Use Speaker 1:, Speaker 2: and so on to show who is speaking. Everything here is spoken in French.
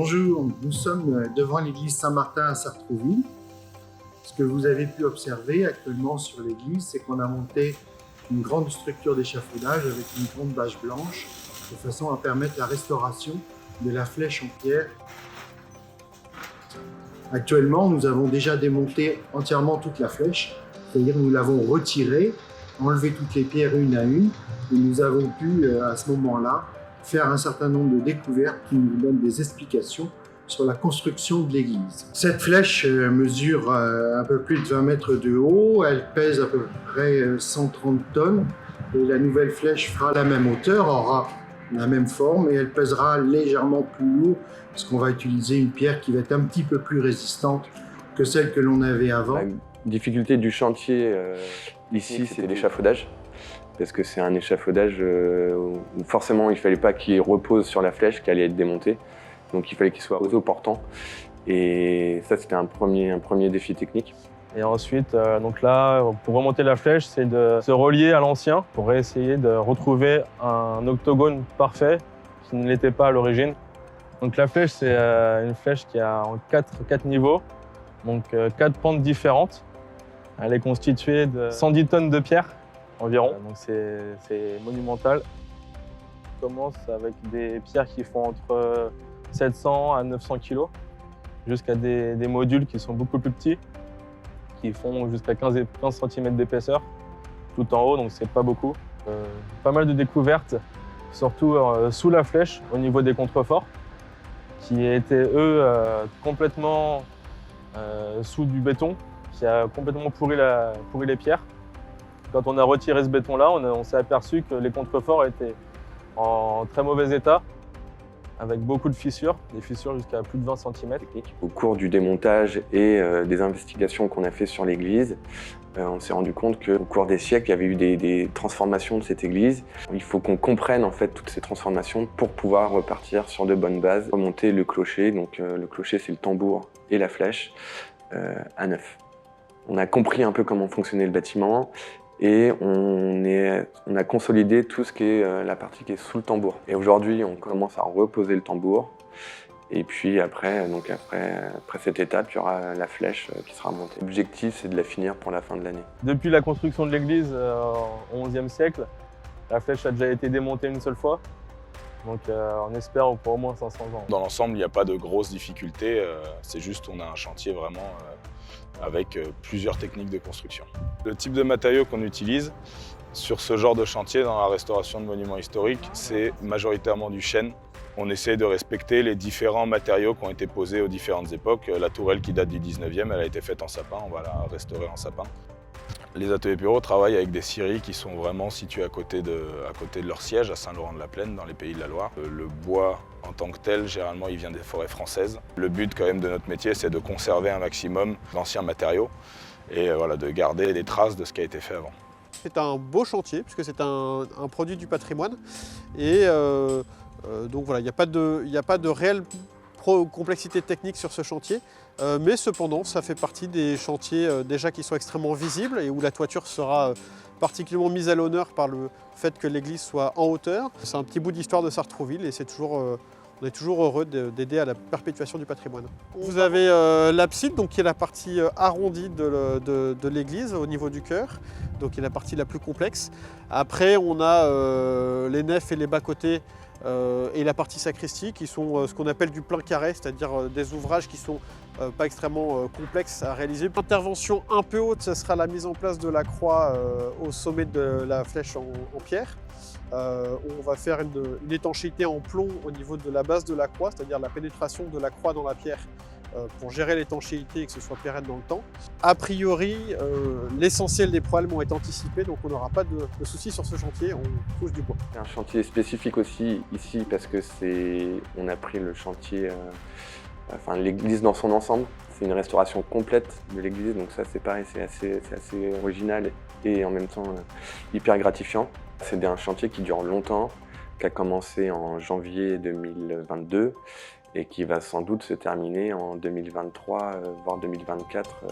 Speaker 1: Bonjour, nous sommes devant l'église Saint-Martin à Sartrouville. Ce que vous avez pu observer actuellement sur l'église, c'est qu'on a monté une grande structure d'échafaudage avec une grande bâche blanche, de façon à permettre la restauration de la flèche en pierre. Actuellement, nous avons déjà démonté entièrement toute la flèche, c'est-à-dire nous l'avons retirée, enlevé toutes les pierres une à une, et nous avons pu, à ce moment-là, faire un certain nombre de découvertes qui nous donnent des explications sur la construction de l'église. Cette flèche mesure un peu plus de 20 mètres de haut, elle pèse à peu près 130 tonnes, et la nouvelle flèche fera la même hauteur, aura la même forme, et elle pèsera légèrement plus lourd, parce qu'on va utiliser une pierre qui va être un petit peu plus résistante que celle que l'on avait avant.
Speaker 2: La difficulté du chantier ici, c'est l'échafaudage. Parce que c'est un échafaudage où forcément il ne fallait pas qu'il repose sur la flèche qui allait être démontée. Donc il fallait qu'il soit autoportant. Et ça, c'était un premier défi technique.
Speaker 3: Et ensuite, donc là, pour remonter la flèche, c'est de se relier à l'ancien pour essayer de retrouver un octogone parfait qui ne l'était pas à l'origine. Donc la flèche, c'est une flèche qui a en 4 niveaux, donc 4 pentes différentes. Elle est constituée de 110 tonnes de pierre environ, donc c'est monumental. On commence avec des pierres qui font entre 700 à 900 kg, jusqu'à des modules qui sont beaucoup plus petits, qui font jusqu'à 15 cm d'épaisseur, tout en haut, donc c'est pas beaucoup. Pas mal de découvertes, surtout sous la flèche, au niveau des contreforts, qui étaient eux complètement sous du béton, qui a complètement pourri les pierres. Quand on a retiré ce béton-là, on s'est aperçu que les contreforts étaient en très mauvais état, avec beaucoup de fissures, des fissures jusqu'à plus de 20 cm.
Speaker 2: Au cours du démontage et des investigations qu'on a fait sur l'église, on s'est rendu compte qu'au cours des siècles, il y avait eu des transformations de cette église. Il faut qu'on comprenne en fait toutes ces transformations pour pouvoir repartir sur de bonnes bases, remonter le clocher. Donc le clocher, c'est le tambour et la flèche à neuf. On a compris un peu comment fonctionnait le bâtiment. Et on a consolidé tout ce qui est la partie qui est sous le tambour. Et aujourd'hui, on commence à reposer le tambour. Et puis après cette étape, il y aura la flèche qui sera montée. L'objectif, c'est de la finir pour la fin de l'année.
Speaker 3: Depuis la construction de l'église au XIe siècle, la flèche a déjà été démontée une seule fois. Donc on espère pour au moins 500 ans.
Speaker 4: Dans l'ensemble, il n'y a pas de grosses difficultés. C'est juste qu'on a un chantier vraiment avec plusieurs techniques de construction. Le type de matériaux qu'on utilise sur ce genre de chantier dans la restauration de monuments historiques, c'est majoritairement du chêne. On essaie de respecter les différents matériaux qui ont été posés aux différentes époques. La tourelle qui date du 19e, elle a été faite en sapin, on va la restaurer en sapin. Les ateliers bureaux travaillent avec des scieries qui sont vraiment situées à côté de leur siège, à Saint-Laurent-de-la-Plaine, dans les Pays de la Loire. Le bois, en tant que tel, généralement, il vient des forêts françaises. Le but, quand même, de notre métier, c'est de conserver un maximum d'anciens matériaux et voilà, de garder les traces de ce qui a été fait avant.
Speaker 5: C'est un beau chantier, puisque c'est un produit du patrimoine. Et donc voilà, il n'y a pas de réelle complexité technique sur ce chantier. Mais cependant, ça fait partie des chantiers déjà qui sont extrêmement visibles et où la toiture sera particulièrement mise à l'honneur par le fait que l'église soit en hauteur. C'est un petit bout d'histoire de Sartrouville et on est toujours heureux d'aider à la perpétuation du patrimoine. Vous avez l'abside, qui est la partie arrondie de l'église au niveau du chœur, donc qui est la partie la plus complexe. Après, on a les nefs et les bas-côtés et la partie sacristie qui sont ce qu'on appelle du plein carré, c'est-à-dire des ouvrages qui sont pas extrêmement complexes à réaliser. Intervention un peu haute, ce sera la mise en place de la croix au sommet de la flèche en pierre. On va faire une étanchéité en plomb au niveau de la base de la croix, c'est-à-dire la pénétration de la croix dans la pierre pour gérer l'étanchéité et que ce soit pérenne dans le temps. A priori, l'essentiel des problèmes ont été anticipés, donc on n'aura pas de soucis sur ce chantier, on touche du bois.
Speaker 2: C'est un chantier spécifique aussi ici parce que on a pris le chantier, l'église dans son ensemble. C'est une restauration complète de l'église, donc ça c'est pareil, c'est assez original et en même temps hyper gratifiant. C'est un chantier qui dure longtemps, qui a commencé en janvier 2022 et qui va sans doute se terminer en 2023, voire 2024.